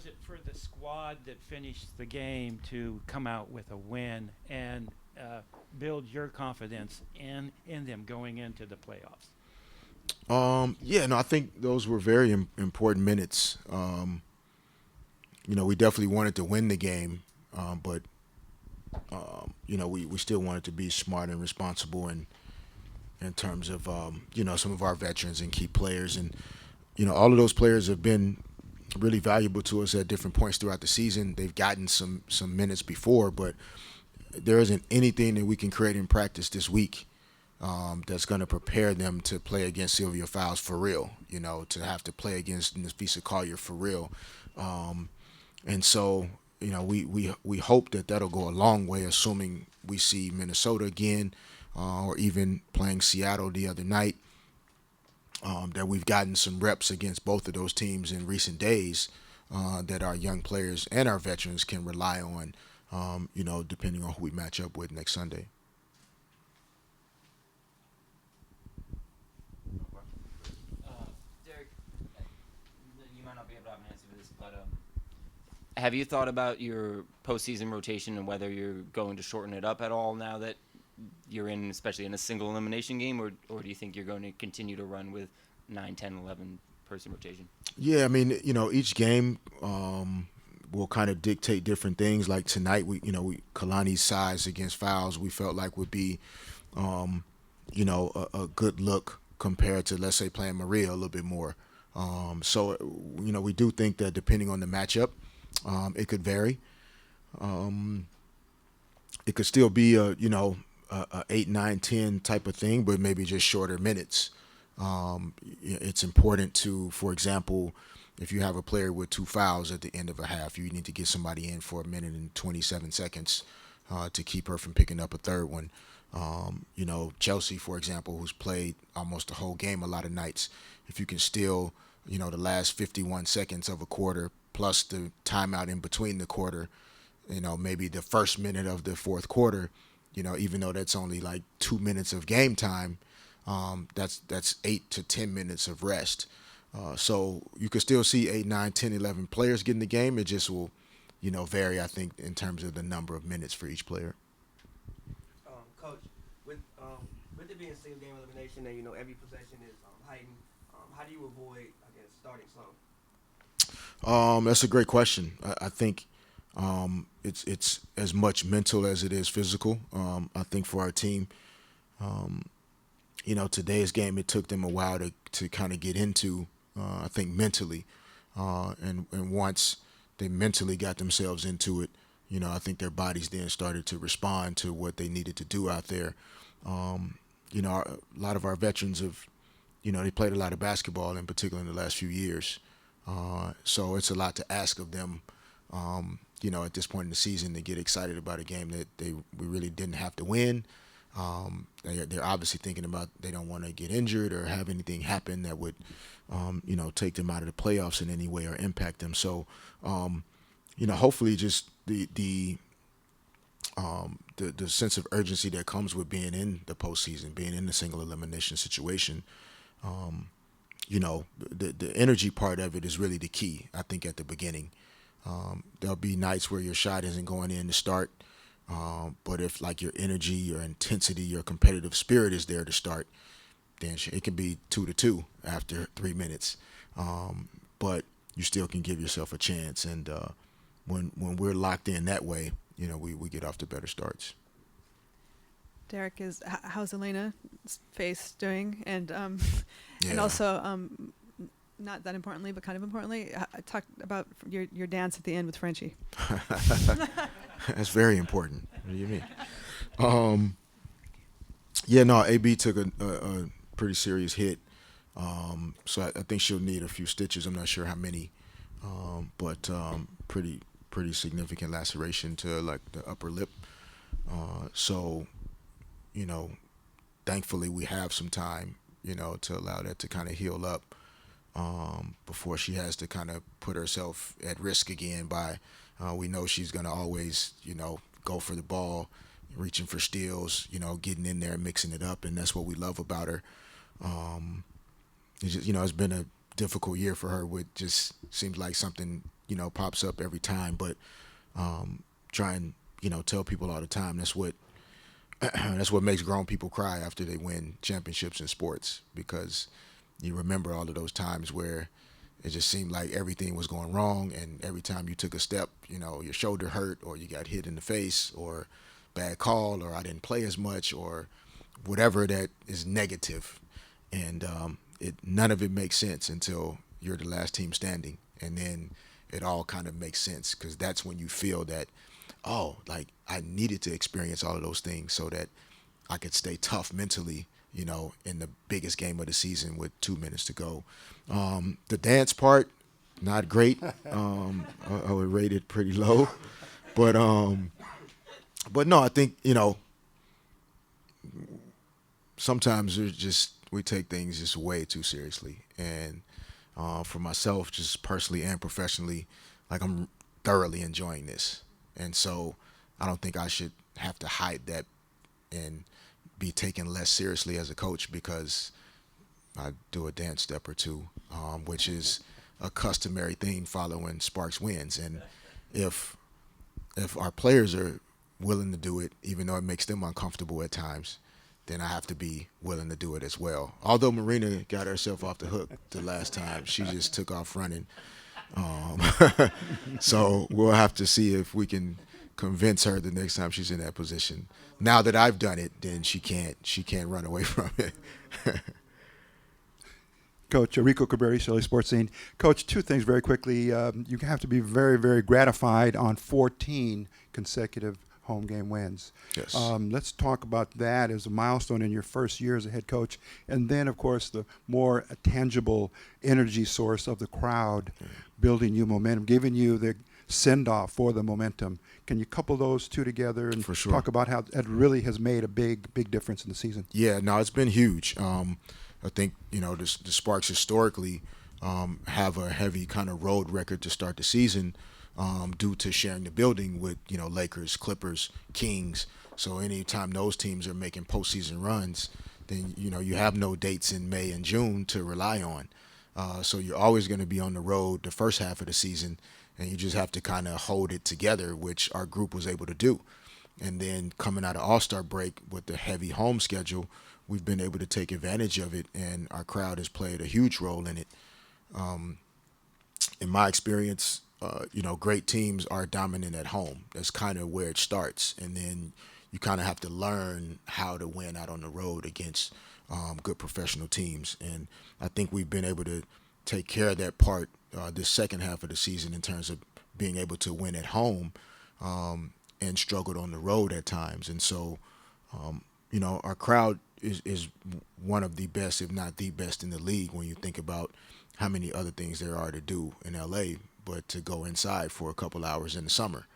was it for the squad that finished the game to come out with a win and build your confidence in them going into the playoffs? Yeah, no, I think those were very important minutes. We definitely wanted to win the game, but we still wanted to be smart and responsible in terms of some of our veterans and key players, and all of those players have been really valuable to us at different points throughout the season. They've gotten some minutes before, but there isn't anything that we can create in practice this week that's going to prepare them to play against Sylvia Fowles for real. To have to play against Nafisa Collier for real. And so, we hope that that'll go a long way, assuming we see Minnesota again, or even playing Seattle the other night. That we've gotten some reps against both of those teams in recent days, that our young players and our veterans can rely on, depending on who we match up with next Sunday. Derek, you might not be able to have an answer for this, but have you thought about your postseason rotation and whether you're going to shorten it up at all now that you're in, especially in a single elimination game, or do you think you're going to continue to run with 9, 10, 11 person rotation? Yeah, I mean, each game will kind of dictate different things. Like tonight, Kalani's size against Fouls, we felt like would be, a good look compared to, let's say, playing Maria a little bit more. So, we do think that depending on the matchup, it could vary. It could still be a 8, 9, 10 type of thing, but maybe just shorter minutes. It's important to, for example, if you have a player with 2 fouls at the end of a half, you need to get somebody in for a minute and 27 seconds to keep her from picking up a third one. Chelsea, for example, who's played almost the whole game a lot of nights, if you can still, the last 51 seconds of a quarter plus the timeout in between the quarter, maybe the first minute of the fourth quarter, even though that's only like 2 minutes of game time, that's 8 to 10 minutes of rest. So you could still see 8, 9, 10, 11 players get in the game. It just will, vary, I think, in terms of the number of minutes for each player. Coach, with it being single game elimination and every possession is heightened, how do you avoid, I guess, starting slow? That's a great question. I think it's as much mental as it is physical. I think for our team, today's game, it took them a while to kind of get into, I think, mentally. And once they mentally got themselves into it, I think their bodies then started to respond to what they needed to do out there. A lot of our veterans have, they played a lot of basketball, in particular in the last few years. So it's a lot to ask of them, at this point in the season, to get excited about a game that we really didn't have to win. They're obviously thinking about, they don't want to get injured or have anything happen that would, take them out of the playoffs in any way or impact them. So, hopefully just the sense of urgency that comes with being in the postseason, being in the single elimination situation, the energy part of it is really the key, I think, at the beginning. There'll be nights where your shot isn't going in to start. But if like your energy, your intensity, your competitive spirit is there to start, then it can be 2-2 after 3 minutes. But you still can give yourself a chance. And when we're locked in that way, we get off to better starts. Derek, how's Elena's face doing? And and Yeah. also, not that importantly, but kind of importantly, talk about your dance at the end with Frenchie. That's very important. What do you mean? Yeah, no, AB took a pretty serious hit. So I think she'll need a few stitches. I'm not sure how many, but pretty significant laceration to like the upper lip. So, you know, thankfully we have some time, to allow that to kind of heal up, before she has to kind of put herself at risk again by, we know she's going to always, go for the ball, reaching for steals, getting in there and mixing it up. And that's what we love about her. It's just, it's been a difficult year for her with just seems like something, pops up every time, but try and tell people all the time that's what that's what makes grown people cry after they win championships in sports, because you remember all of those times where it just seemed like everything was going wrong, and every time you took a step, your shoulder hurt, or you got hit in the face, or bad call, or I didn't play as much, or whatever that is negative. And none of it makes sense until you're the last team standing, and then it all kind of makes sense, because that's when you feel that, oh, like I needed to experience all of those things so that I could stay tough mentally, in the biggest game of the season with 2 minutes to go. The dance part, not great. I would rate it pretty low, but no, I think sometimes we take things just way too seriously, and for myself, just personally and professionally, like I'm thoroughly enjoying this, and so I don't think I should have to hide that and be taken less seriously as a coach because I do a dance step or two, which is a customary thing following Sparks wins. And if our players are willing to do it, even though it makes them uncomfortable at times, then I have to be willing to do it as well. Although Marina got herself off the hook the last time, she just took off running. So we'll have to see if we can convince her the next time she's in that position. Now that I've done it, then she can't run away from it. Coach Rico Cabrera, Shelley Sports Scene. Coach, two things very quickly. You have to be very, very gratified on 14 consecutive home game wins. Yes. Let's talk about that as a milestone in your first year as a head coach. And then, of course, the more tangible energy source of the crowd building you momentum, giving you the send-off for the momentum. Can you couple those two together and For sure. talk about how that really has made a big, big difference in the season? Yeah, no, it's been huge. I think, the Sparks historically have a heavy kind of road record to start the season due to sharing the building with, Lakers, Clippers, Kings. So anytime those teams are making postseason runs, then, you have no dates in May and June to rely on. So you're always going to be on the road the first half of the season, and you just have to kind of hold it together, which our group was able to do. And then coming out of All-Star break with the heavy home schedule, we've been able to take advantage of it, and our crowd has played a huge role in it. In my experience, great teams are dominant at home. That's kind of where it starts. And then you kind of have to learn how to win out on the road against good professional teams. And I think we've been able to take care of that part this second half of the season in terms of being able to win at home and struggled on the road at times. And so, our crowd is one of the best, if not the best in the league when you think about how many other things there are to do in LA, but to go inside for a couple hours in the summer.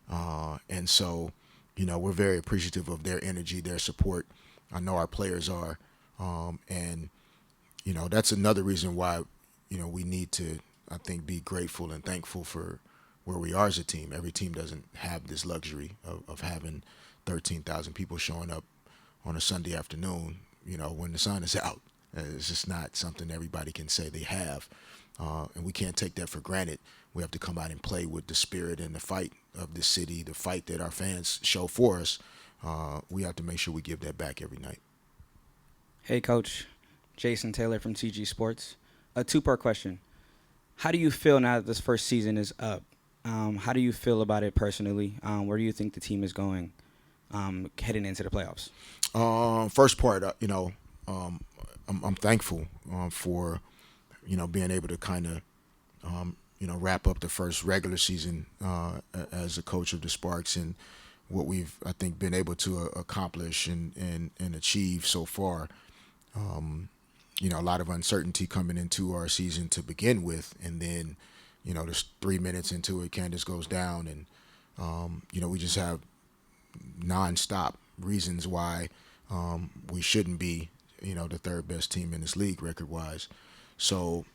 And so, we're very appreciative of their energy, their support. I know our players are. And, that's another reason why, we need to, I think, be grateful and thankful for where we are as a team. Every team doesn't have this luxury of having 13,000 people showing up on a Sunday afternoon, when the sun is out. It's just not something everybody can say they have. And we can't take that for granted. We have to come out and play with the spirit and the fight of the city, the fight that our fans show for us. We have to make sure we give that back every night. Hey, Coach. Jason Taylor from TG Sports. A two-part question. How do you feel now that this first season is up? How do you feel about it personally? Where do you think the team is going heading into the playoffs? First part, I'm thankful for, being able to kind of, wrap up the first regular season as a coach of the Sparks and what we've, I think, been able to accomplish and achieve so far. A lot of uncertainty coming into our season to begin with, and then, there's 3 minutes into it, Candace goes down, and, we just have nonstop reasons why we shouldn't be, the third best team in this league record-wise. So,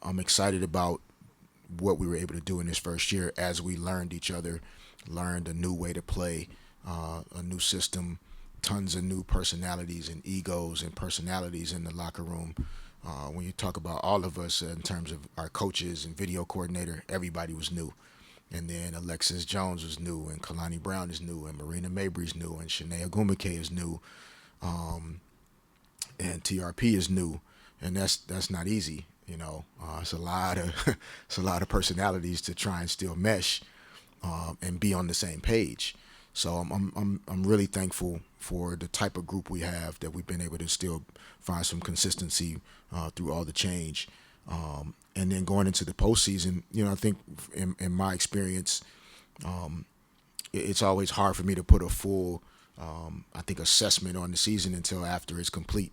I'm excited about what we were able to do in this first year as we learned each other, learned a new way to play, a new system, tons of new personalities and egos and personalities in the locker room. When you talk about all of us in terms of our coaches and video coordinator, everybody was new. And then Alexis Jones was new, and Kalani Brown is new, and Marina Mabry's new, and Shanae Agumake is new, and TRP is new, and that's not easy. It's a lot of it's a lot of personalities to try and still mesh and be on the same page. So I'm really thankful for the type of group we have, that we've been able to still find some consistency through all the change. And then going into the postseason, I think in my experience, it's always hard for me to put a full, I think, assessment on the season until after it's complete.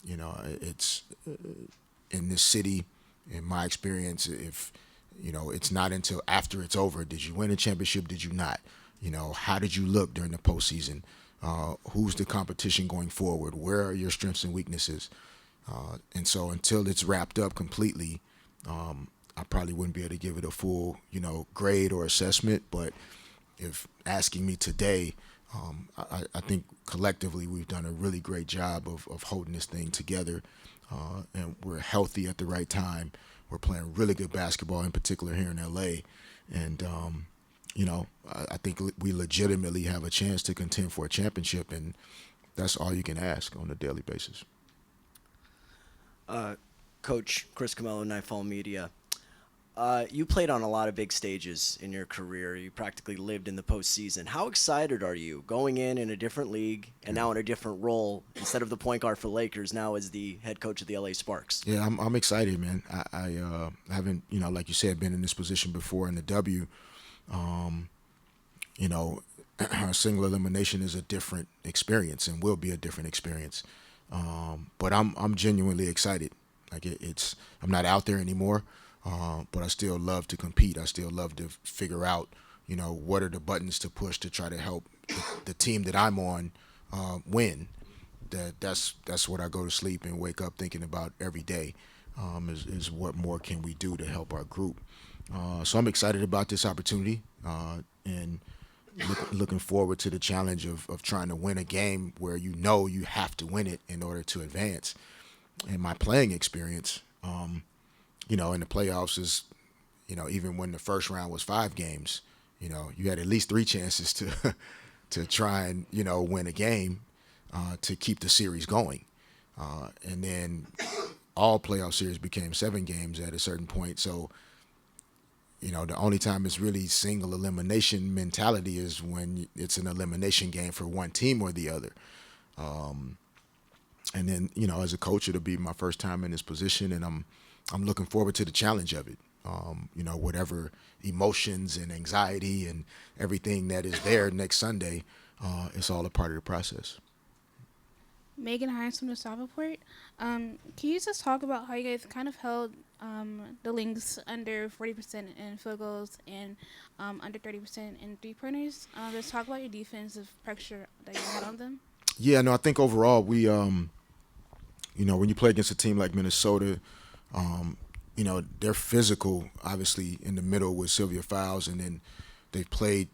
It's in this city, in my experience, if it's not until after it's over. Did you win a championship? Did you not? How did you look during the postseason? Who's the competition going forward? Where are your strengths and weaknesses? And so until it's wrapped up completely, I probably wouldn't be able to give it a full, grade or assessment. But if asking me today, I think collectively we've done a really great job of holding this thing together, and we're healthy at the right time. We're playing really good basketball, in particular here in LA, and I think we legitimately have a chance to contend for a championship, and that's all you can ask on a daily basis. Coach Chris Camello, Nightfall Media. You played on a lot of big stages in your career. You practically lived in the postseason. How excited are you going in a different league and now in a different role, instead of the point guard for Lakers, now as the head coach of the LA Sparks? Yeah, I'm excited, man. I haven't, like you said, been in this position before in the W. Single elimination is a different experience and will be a different experience. But I'm genuinely excited. Like I'm not out there anymore, but I still love to compete. I still love to figure out, what are the buttons to push to try to help the team that I'm on win. That's what I go to sleep and wake up thinking about every day. Is what more can we do to help our group? So I'm excited about this opportunity, and looking forward to the challenge of trying to win a game where you have to win it in order to advance. And my playing experience, in the playoffs is, even when the first round was 5 games, you had at least 3 chances to try and, win a game to keep the series going. And then all playoff series became 7 games at a certain point. So, the only time it's really single elimination mentality is when it's an elimination game for one team or the other. And then, as a coach, it'll be my first time in this position, and I'm looking forward to the challenge of it. Whatever emotions and anxiety and everything that is there next Sunday, it's all a part of the process. Megan Hines from the South Report. Can you just talk about how you guys kind of held the Lynx under 40% in field goals and under 30% in three-pointers? Let's talk about your defensive pressure that you had on them. Yeah, no, I think overall we, when you play against a team like Minnesota, they're physical, obviously, in the middle with Sylvia Fowles, and then they've played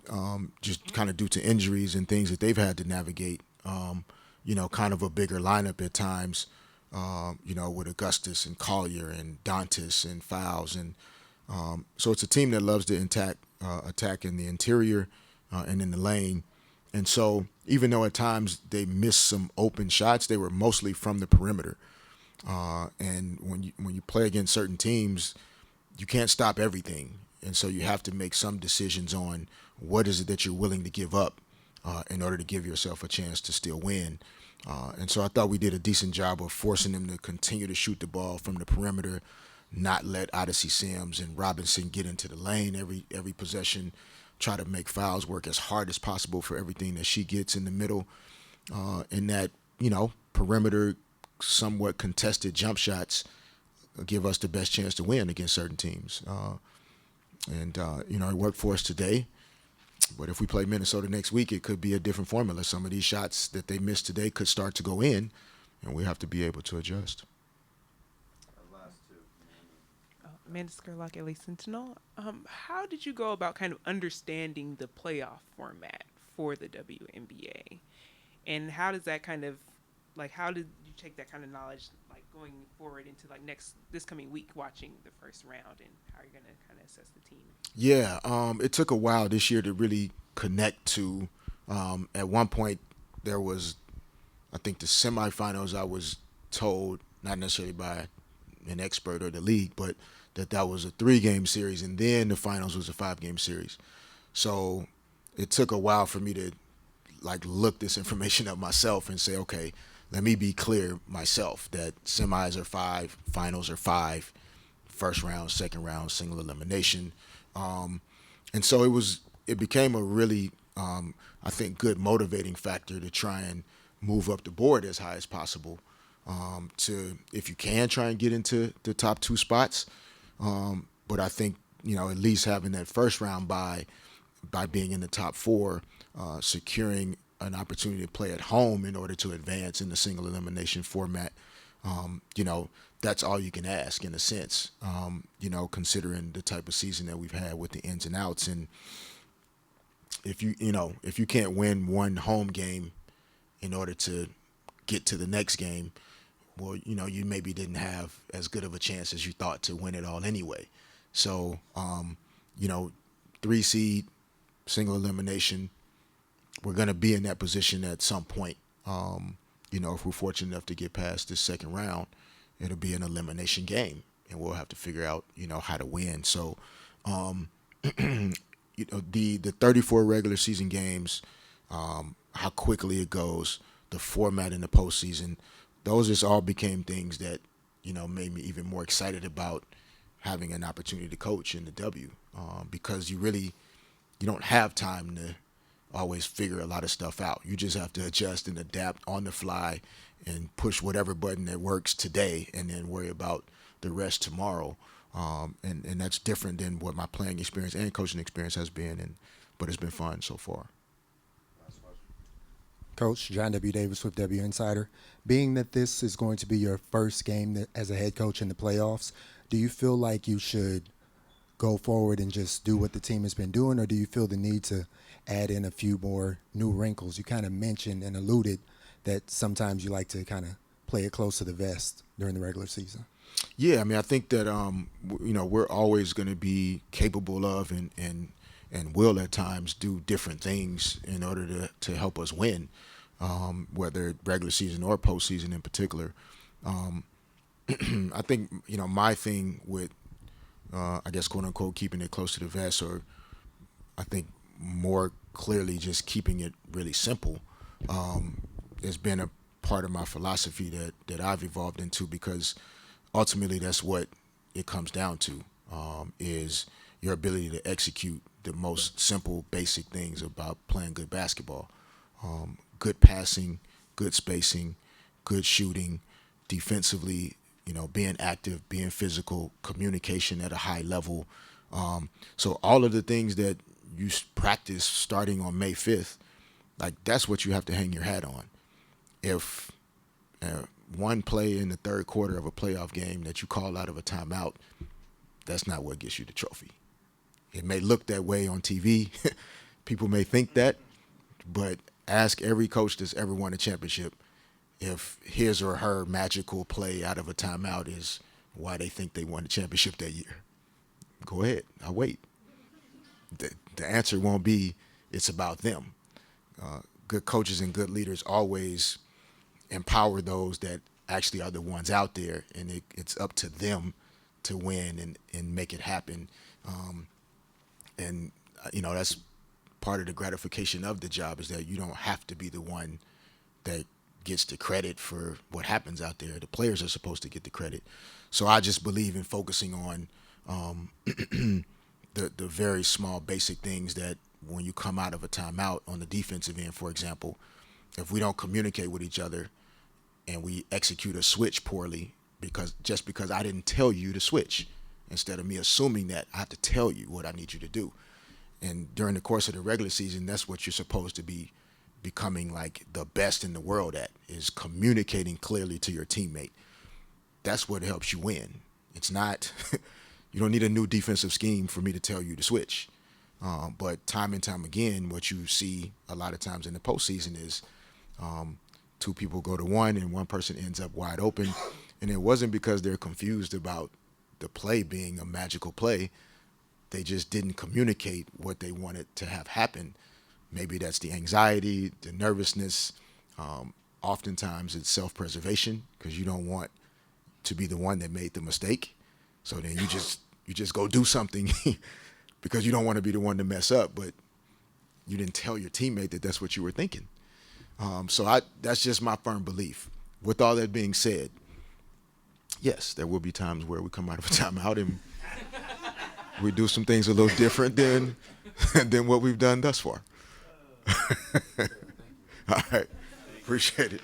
just kind of due to injuries and things that they've had to navigate, kind of a bigger lineup at times, with Augustus and Collier and Dantas and Fowles. And so it's a team that loves to attack in the interior and in the lane. And so even though at times they missed some open shots, they were mostly from the perimeter. And when you play against certain teams, you can't stop everything. And so you have to make some decisions on what is it that you're willing to give up in order to give yourself a chance to still win. And so I thought we did a decent job of forcing them to continue to shoot the ball from the perimeter, not let Odyssey Sims and Robinson get into the lane every possession, try to make Fowles work as hard as possible for everything that she gets in the middle, and that, perimeter, somewhat contested jump shots give us the best chance to win against certain teams. It worked for us today. But if we play Minnesota next week, it could be a different formula. Some of these shots that they missed today could start to go in, and we have to be able to adjust. Amanda Skurlock, LA Sentinel. How did you go about kind of understanding the playoff format for the WNBA? And how does that kind of, how did you take that kind of knowledge, like going forward into like this coming week, watching the first round, and how you're gonna kind of assess the team? Yeah, it took a while this year to really connect to. At one point, there was, I think, the semifinals. I was told, not necessarily by an expert or the league, but that was a 3-game series, and then the finals was a 5-game series. So it took a while for me to like look this information up myself and say, okay, let me be clear myself that semis are 5, finals are 5, first round, second round, single elimination. And so it became a really, I think, good motivating factor to try and move up the board as high as possible. To, if you can, try and get into the top 2 spots. But I think, at least having that first round by being in the top 4, securing an opportunity to play at home in order to advance in the single elimination format, that's all you can ask in a sense, considering the type of season that we've had with the ins and outs. And if you can't win one home game in order to get to the next game, well, you maybe didn't have as good of a chance as you thought to win it all anyway. So, 3 seed, single elimination, we're going to be in that position at some point. If we're fortunate enough to get past this second round, it'll be an elimination game, and we'll have to figure out, how to win. So, the 34 regular season games, how quickly it goes, the format in the postseason, those just all became things that, made me even more excited about having an opportunity to coach in the W, because you don't have time to always figure a lot of stuff out. You just have to adjust and adapt on the fly and push whatever button that works today and then worry about the rest tomorrow. And that's different than what my playing experience and coaching experience has been, but it's been fun so far. Coach John W. Davis with W Insider. Being that this is going to be your first game as a head coach in the playoffs, do you feel like you should go forward and just do what the team has been doing, or do you feel the need to add in a few more new wrinkles? You kind of mentioned and alluded that sometimes you like to kind of play it close to the vest during the regular season. Yeah, I mean, I think that we're always going to be capable of and will at times do different things in order to help us win, whether regular season or postseason in particular. I think, my thing with, I guess, quote unquote, keeping it close to the vest, or I think more clearly just keeping it really simple, has been a part of my philosophy that I've evolved into, because ultimately that's what it comes down to, is your ability to execute the most simple, basic things about playing good basketball. Good passing, good spacing, good shooting, defensively, being active, being physical, communication at a high level. So all of the things that you practice starting on May 5th, like, that's what you have to hang your hat on. If one play in the third quarter of a playoff game that you call out of a timeout, that's not what gets you the trophy. It may look that way on TV. People may think that, but ask every coach that's ever won a championship if his or her magical play out of a timeout is why they think they won the championship that year. Go ahead. I'll wait. The answer won't be it's about them. Good coaches and good leaders always empower those that actually are the ones out there, and it's up to them to win and make it happen. And that's part of the gratification of the job, is that you don't have to be the one that gets the credit for what happens out there. The players are supposed to get the credit. So I just believe in focusing on the very small basic things that when you come out of a timeout on the defensive end, for example, if we don't communicate with each other and we execute a switch poorly because I didn't tell you to switch, instead of me assuming that, I have to tell you what I need you to do. And during the course of the regular season, that's what you're supposed to be becoming like the best in the world at, is communicating clearly to your teammate. That's what helps you win. It's not, you don't need a new defensive scheme for me to tell you to switch. But time and time again, what you see a lot of times in the postseason is two people go to one and one person ends up wide open. And it wasn't because they're confused about the play being a magical play. They just didn't communicate what they wanted to have happen. Maybe that's the anxiety, the nervousness. Oftentimes it's self-preservation because you don't want to be the one that made the mistake. So then you just go do something because you don't want to be the one to mess up, but you didn't tell your teammate that that's what you were thinking. So that's just my firm belief. With all that being said, yes, there will be times where we come out of a timeout and we do some things a little different than what we've done thus far. All right. Appreciate it.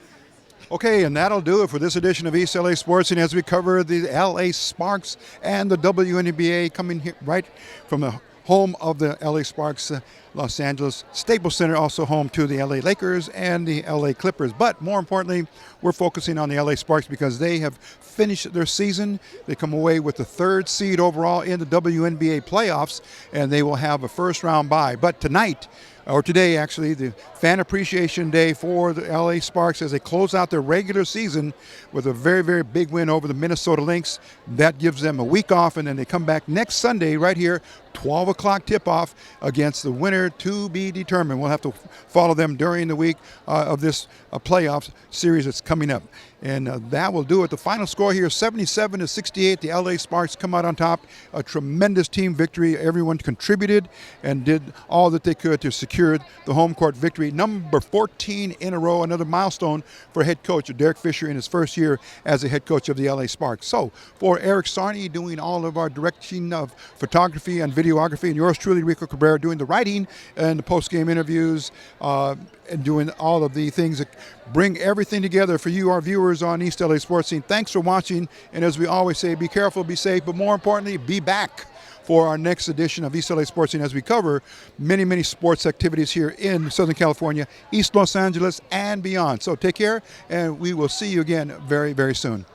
Okay, and that'll do it for this edition of East LA Sports. And as we cover the LA Sparks and the WNBA coming here right from the home of the LA Sparks, Los Angeles Staples Center, also home to the LA Lakers and the LA Clippers. But more importantly, we're focusing on the LA Sparks because they have finished their season. They come away with the third seed overall in the WNBA playoffs, and they will have a first-round bye. But tonight, or today actually, the Fan Appreciation Day for the LA Sparks as they close out their regular season with a very, very big win over the Minnesota Lynx. That gives them a week off, and then they come back next Sunday right here, 12 o'clock tip-off against the winner to be determined. We'll have to follow them during the week of this playoff series that's coming up. And that will do it. The final score here, 77-68. The LA Sparks come out on top. A tremendous team victory. Everyone contributed and did all that they could to secure the home court victory. Number 14 in a row. Another milestone for head coach Derek Fisher in his first year as a head coach of the LA Sparks. So for Eric Sarney doing all of our direction of photography and videography, and yours truly, Rico Cabrera, doing the writing and the post-game interviews, and doing all of the things that bring everything together for you, our viewers on East LA Sports Scene. Thanks for watching, and as we always say, be careful, be safe, but more importantly, be back for our next edition of East LA Sports Scene as we cover many, many sports activities here in Southern California, East Los Angeles, and beyond. So take care, and we will see you again very, very soon.